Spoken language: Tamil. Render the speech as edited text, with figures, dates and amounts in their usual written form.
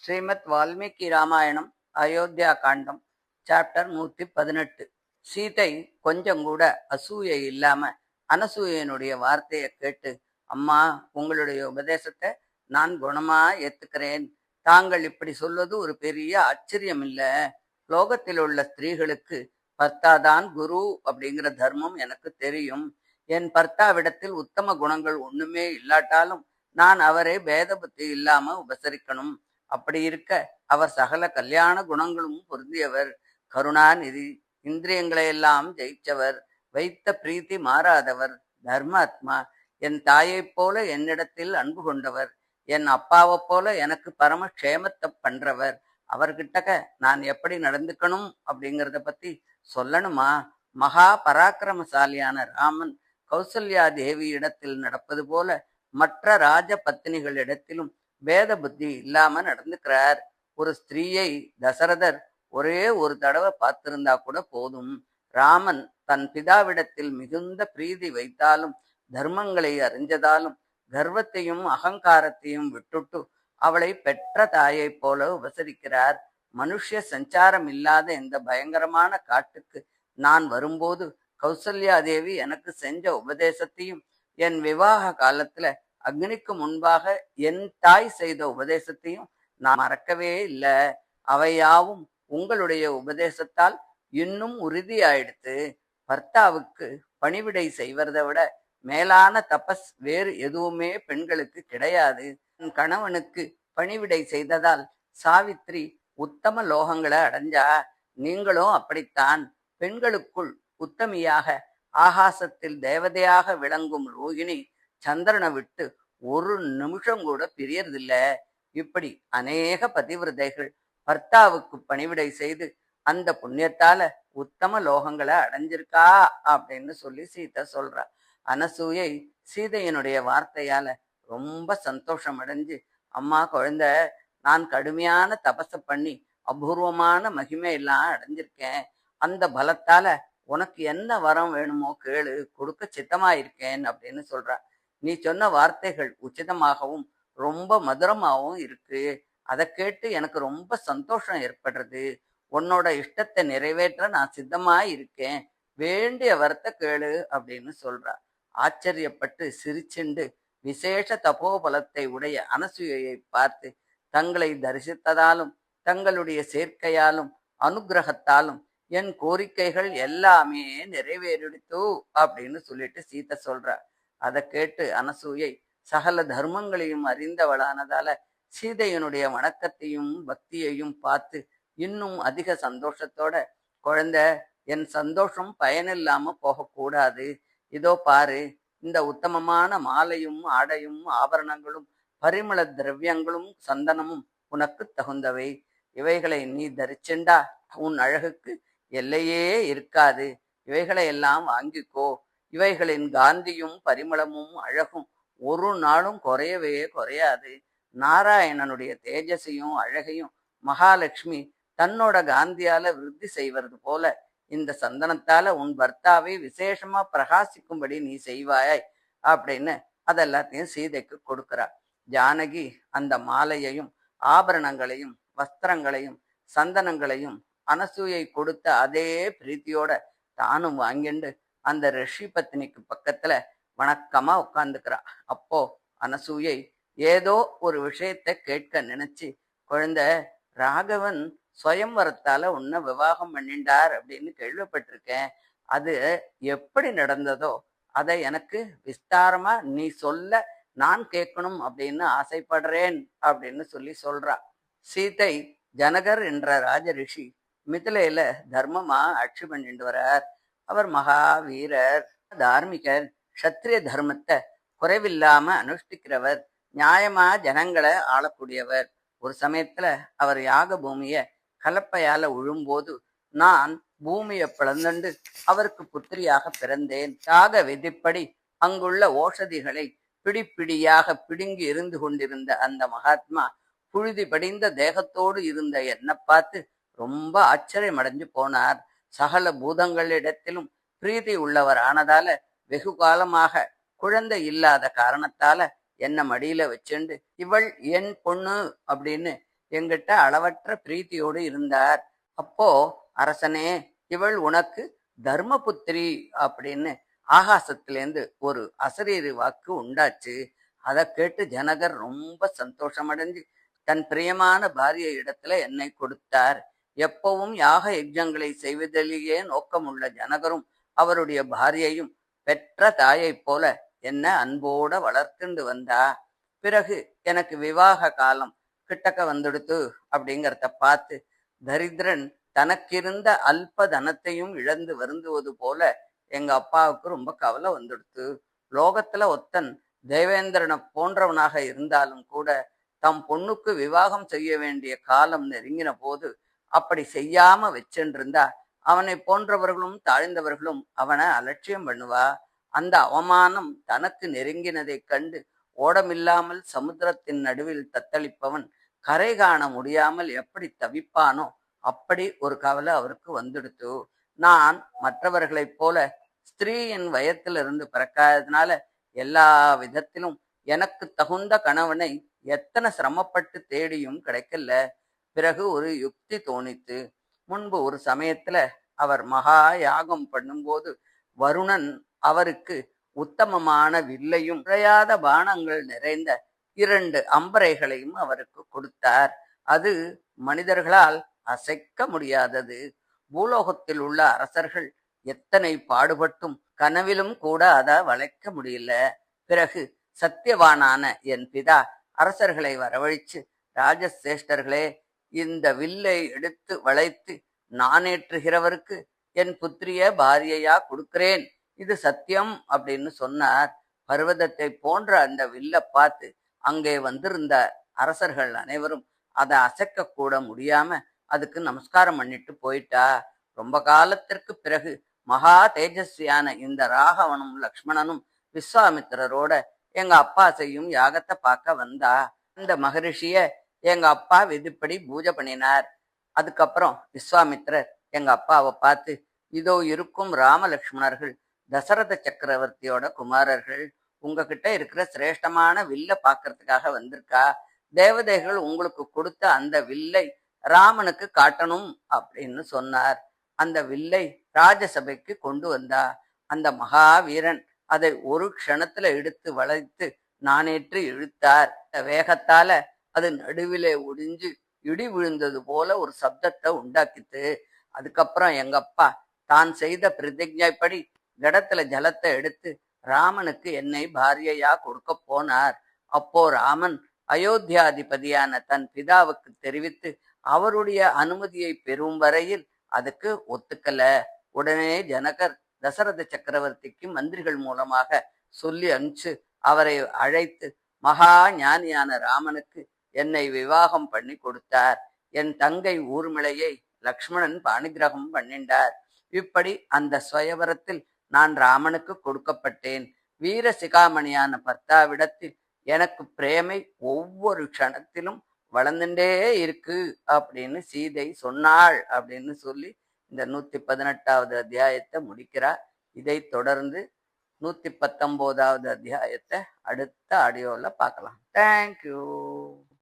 ஸ்ரீமத் வால்மீகி ராமாயணம் அயோத்தியா காண்டம் சாப்டர் 118. சீதை கொஞ்சம் கூட அசூயை இல்லாம அனசூயனுடைய வார்த்தையை கேட்டு, அம்மா, உங்களுடைய உபதேசத்தை நான் குணமா ஏத்துக்கிறேன். தாங்கள் இப்படி சொல்வது ஒரு பெரிய ஆச்சரியம் இல்ல. லோகத்தில் உள்ள ஸ்திரீகளுக்கு பர்த்தாதான் குரு அப்படிங்கிற தர்மம் எனக்கு தெரியும். என் பர்த்தாவிடத்தில் உத்தம குணங்கள் ஒண்ணுமே இல்லாட்டாலும் நான் அவரை பேத புத்தி இல்லாம உபசரிக்கணும். அப்படி இருக்க அவர் சகல கல்யாண குணங்களும் பொருந்தியவர், கருணாநிதி, இந்திரியங்களை எல்லாம் ஜெயிச்சவர், வைத்த பிரீத்தி மாறாதவர், தர்மாத்மா, என் தாயைப் போல என்னிடத்தில் அன்பு கொண்டவர், என் அப்பாவைப் போல எனக்கு பரம க்ஷேமத்தை பண்றவர். அவர்கிட்டக்க நான் எப்படி நடந்துக்கணும் அப்படிங்கிறத பத்தி சொல்லணுமா? மகா பராக்கிரமசாலியான ராமன் கௌசல்யா தேவி இடத்தில் நடப்பது போல மற்ற ராஜ பத்தினிகளிடத்திலும் வேத புத்தி இல்லாம நடந்துக்கிறார். ஒரு ஸ்திரீயை தசரதர் ஒரே ஒரு தடவை பார்த்திருந்தா கூட போதும். ராமன் தன் பிதாவிடத்தில் மிகுந்த பிரீதி வைத்தாலும் தர்மங்களை அறிஞ்சதாலும் கர்வத்தையும் அகங்காரத்தையும் விட்டுட்டு அவளை பெற்ற தாயை போல உபசரிக்கிறார். மனுஷ சஞ்சாரம் இல்லாத இந்த பயங்கரமான காட்டுக்கு நான் வரும்போது கௌசல்யா தேவி எனக்கு செஞ்ச உபதேசத்தையும், என் விவாக காலத்துல அக்னிக்கு முன்பாக என் தாய் செய்த உபதேசத்தையும் நான் மறக்கவே இல்லை. அவையாவும் உங்களுடைய உபதேசத்தால் இன்னும் உறுதியாயிடுத்து. பர்த்தாவுக்கு பணிவிடை செய்வதை விட மேலான தபஸ் வேறு எதுவுமே பெண்களுக்கு கிடையாது. என் கணவனுக்கு பணிவிடை செய்ததால் சாவித்ரி உத்தம லோகங்களை அடைஞ்சா. நீங்களும் அப்படித்தான். பெண்களுக்குள் உத்தமியாக ஆகாசத்தில் தேவதையாக விளங்கும் ரோகிணி சந்திரனை விட்டு ஒரு நிமிஷம் கூட பிரியறதில்ல. இப்படி அநேக பதிவிரதைகள் பர்த்தாவுக்கு பணிவிடை செய்து அந்த புண்ணியத்தால உத்தம லோகங்களை அடைஞ்சிருக்கா அப்படின்னு சொல்லி சீதை சொல்றா. அனசூயை சீதையனுடைய வார்த்தையால ரொம்ப சந்தோஷம் அடைஞ்சு, அம்மா குழந்தை, நான் கடுமையான தபச பண்ணி அபூர்வமான மகிமை எல்லாம் அடைஞ்சிருக்கேன். அந்த பலத்தால உனக்கு என்ன வரம் வேணுமோ கேளு, கொடுக்க சித்தமாயிருக்கேன் அப்படின்னு சொல்றா. நீ சொன்ன வார்த்தைகள் உச்சிதமாகவும் ரொம்ப மதுரமாகவும் இருக்கு. அதை கேட்டு எனக்கு ரொம்ப சந்தோஷம் ஏற்படுறது. உன்னோட இஷ்டத்தை நிறைவேற்ற நான் சித்தமா இருக்கேன். வேண்டிய வரத்தை கேளு அப்படின்னு சொல்றா. ஆச்சரியப்பட்டு சிரிச்சுண்டு விசேஷ தபோபலத்தை உடைய அனசூயையை பார்த்து, தங்களை தரிசித்ததாலும் தங்களுடைய சேர்க்கையாலும் அனுகிரகத்தாலும் என் கோரிக்கைகள் எல்லாமே நிறைவேறிடுத்து அப்படின்னு சொல்லிட்டு சீதை சொல்றா. அதை கேட்டு அனசூயை சகல தர்மங்களையும் அறிந்தவளானதால சீதையனுடைய வணக்கத்தையும் பக்தியையும் பார்த்து இன்னும் அதிக சந்தோஷத்தோட, குழந்தை, என் சந்தோஷம் பயனில்லாம போகக்கூடாது. இதோ பாரு, இந்த உத்தமமான மாலையும் ஆடையும் ஆபரணங்களும் பரிமள திரவியங்களும் சந்தனமும் உனக்கு தகுந்தவை. இவைகளை நீ தரிச்செண்டா உன் அழகுக்கு எல்லையே இருக்காது. இவைகளை எல்லாம் வாங்கிக்கோ. இவைகளின் காந்தியும் பரிமளமும் அழகும் ஒரு நாளும் குறையவே குறையாது. நாராயணனுடைய தேஜஸையும் அழகையும் மகாலட்சுமி தன்னோட காந்தியால விருத்தி செய்வது போல இந்த சந்தனத்தால உன் பர்த்தாவை விசேஷமா பிரகாசிக்கும்படி நீ செய்வாய் அப்படின்னு அதெல்லாத்தையும் சீதைக்கு கொடுக்கிறா. ஜானகி அந்த மாலையையும் ஆபரணங்களையும் வஸ்திரங்களையும் சந்தனங்களையும் அனசூயை கொடுத்த அதே பிரீத்தியோட தானும் வாங்கிண்டு அந்த ரிஷி பத்தினிக்கு பக்கத்துல வணக்கமா உட்கார்ந்துக்கிறா. அப்போ அனசூயை ஏதோ ஒரு விஷயத்தை கேட்க நினைச்சு, குழந்தை, ராகவன் சுயம்வரத்தால உன்னை விவாகம் பண்ணிண்டார் அப்படின்னு கேள்விப்பட்டிருக்கேன். அது எப்படி நடந்ததோ அதை எனக்கு விஸ்தாரமா நீ சொல்ல நான் கேட்கணும் அப்படின்னு ஆசைப்படுறேன் அப்படின்னு சொல்லி சொல்றா. சீதை ஜனகர் என்ற ராஜரிஷி மிதிலையில தர்மமா ஆட்சி பண்ணிட்டு வரார். அவர் மகா வீரர், தார்மிகர், க்ஷத்ரிய தர்மத்தை குறைவில்லாம அனுஷ்டிக்கிறவர், நியாயமா ஜனங்களை ஆளக்கூடியவர். ஒரு சமயத்துல அவர் யாக பூமிய கலப்பையால உழும்போது நான் பூமியை பிளந்துண்டு அவருக்கு புத்திரியாக பிறந்தேன். யாக விதிப்படி அங்குள்ள ஓஷதிகளை பிடிப்பிடியாக பிடுங்கி இருந்து கொண்டிருந்த அந்த மகாத்மா புழுதி படிந்த தேகத்தோடு இருந்த என்னை பார்த்து ரொம்ப ஆச்சரியம் அடைஞ்சு போனார். சகல பூதங்களிடத்திலும் பிரீதி உள்ளவர் ஆனதால வெகு காலமாக குழந்தை இல்லாத காரணத்தால என்ன மடியில வச்சுண்டு, இவள் என் பொண்ணு அப்படின்னு என்கிட்ட அளவற்ற பிரீத்தியோடு இருந்தார். அப்போ அரசனே, இவள் உனக்கு தர்மபுத்திரி அப்படின்னு ஆகாசத்திலேருந்து ஒரு அசரீரி வாக்கு உண்டாச்சு. அதை கேட்டு ஜனகர் ரொம்ப சந்தோஷமடைஞ்சு தன் பிரியமான பாரிய இடத்துல என்னை கொடுத்தார். எப்பவும் யாக யஜ்ஞங்களை செய்வதிலேயே நோக்கமுள்ள ஜனகரும் அவருடைய பாரியையும் பெற்ற தாயைப் போல என்ன அன்போட வளர்த்துண்டு வந்தா. பிறகு எனக்கு விவாக காலம் கிட்டக்க வந்துடுத்து அப்படிங்கிறத பார்த்து தரித்திரன் தனக்கிருந்த அல்ப தனத்தையும் இழந்து வருந்துவது போல எங்க அப்பாவுக்கு ரொம்ப கவலை வந்துடுத்து. லோகத்துல ஒத்தன் தேவேந்திரனை போன்றவனாக இருந்தாலும் கூட தம் பொண்ணுக்கு விவாகம் செய்ய வேண்டிய காலம் நெருங்கின போது அப்படி செய்யாம வச்சென்றிருந்தா அவனை போன்றவர்களும் தாழ்ந்தவர்களும் அவனை அலட்சியம் பண்ணுவா. அந்த அவமானம் தனக்கு நெருங்கினதைக் கண்டு ஓடமில்லாமல் சமுத்திரத்தின் நடுவில் தத்தளிப்பவன் கரை காண முடியாமல் எப்படி தவிப்பானோ அப்படி ஒரு கவலை அவருக்கு வந்துடுத்து. நான் மற்றவர்களைப் போல ஸ்திரீயின் வயத்திலிருந்து பிறக்காததுனால எல்லா விதத்திலும் எனக்கு தகுந்த கணவனை எத்தனை சிரமப்பட்டு தேடியும் கிடைக்கல. பிறகு ஒரு யுக்தி தோணித்து. முன்பு ஒரு சமயத்துல அவர் மகா யாகம் பண்ணும்போது வருணன் அவருக்கு உத்தமமான வில்லையும் குறையாத பானங்கள் நிறைந்த 2 அம்பரைகளையும் அவருக்கு கொடுத்தார். அது மனிதர்களால் அசைக்க முடியாதது. பூலோகத்தில் உள்ள அரசர்கள் எத்தனை பாடுபட்டும் கனவிலும் கூட அதை வளைக்க முடியல. பிறகு சத்தியவானான என் பிதா அரசர்களை வரவழைச்சு, ராஜசிரேஷ்டர்களே, இந்த வில்லை எடுத்து வளைத்து நானேற்றுகிறவருக்கு என் புத்திரிய பாரியையா கொடுக்கிறேன், இது சத்தியம் அப்படின்னு சொன்னார். பர்வதத்தை போன்ற அந்த வில்லை பார்த்து அங்கே வந்திருந்த அரசர்கள் அனைவரும் அதை அசைக்க கூட முடியாம அதுக்கு நமஸ்காரம் பண்ணிட்டு போயிட்டா. ரொம்ப காலத்திற்கு பிறகு மகா தேஜஸ்வியான இந்த ராகவனும் லக்ஷ்மணனும் விஸ்வாமித்திரரோட எங்க அப்பா செய்யும் யாகத்தை பார்க்க வந்தா. அந்த மகரிஷிய எங்க அப்பா விதிப்படி பூஜை பண்ணினார். அதுக்கப்புறம் விஸ்வாமித்திரர் எங்க அப்பாவை பார்த்து, இதோ இருக்கும் ராம லக்ஷ்மணர்கள் தசரத சக்கரவர்த்தியோட குமாரர்கள், உங்ககிட்ட இருக்கிற சிரேஷ்டமான வில்ல பாக்குறதுக்காக வந்திருக்கா. தேவதைகள் உங்களுக்கு கொடுத்த அந்த வில்லை ராமனுக்கு காட்டணும் அப்படின்னு சொன்னார். அந்த வில்லை ராஜசபைக்கு கொண்டு வந்தா. அந்த மகாவீரன் அதை ஒரு க்ஷணத்துல எடுத்து வளைத்து நானேற்று இழுத்தார். வேகத்தால அது நடுவிலே ஒடிஞ்சு இடி விழுந்தது போல ஒரு சப்தத்தை உண்டாக்கித்து. அதுக்கப்புறம் எங்க அப்பா தான் செய்த பிரதிஜைப்படி கடத்துல ஜலத்தை எடுத்து ராமனுக்கு என்னை பாரியையா கொடுக்க போனார். அப்போ ராமன் அயோத்தியாதிபதியான தன் பிதாவுக்கு தெரிவித்து அவருடைய அனுமதியை பெறும் வரையில் அதுக்கு ஒத்துக்கல. உடனே ஜனகர் தசரத சக்கரவர்த்திக்கு மந்திரிகள் மூலமாக சொல்லி அனுப்பிச்சு அவரை அழைத்து மகா ஞானியான ராமனுக்கு என்னை விவாகம் பண்ணி கொடுத்தார். என் தங்கை ஊர்மிளையை லக்ஷ்மணன் பாணிகிரகம் பண்ணிண்டார். இப்படி அந்த ஸ்வயவரத்தில் நான் ராமனுக்கு கொடுக்கப்பட்டேன். வீர சிகாமணியான பர்த்தாவிடத்தில் எனக்கு பிரேமை ஒவ்வொரு க்ஷணத்திலும் வளர்ந்துட்டே இருக்கு அப்படின்னு சீதை சொன்னாள் அப்படின்னு சொல்லி இந்த 118வது அத்தியாயத்தை முடிக்கிறார். இதை தொடர்ந்து 119வது அத்தியாயத்தை அடுத்த ஆடியோவில் பார்க்கலாம். தேங்க்யூ.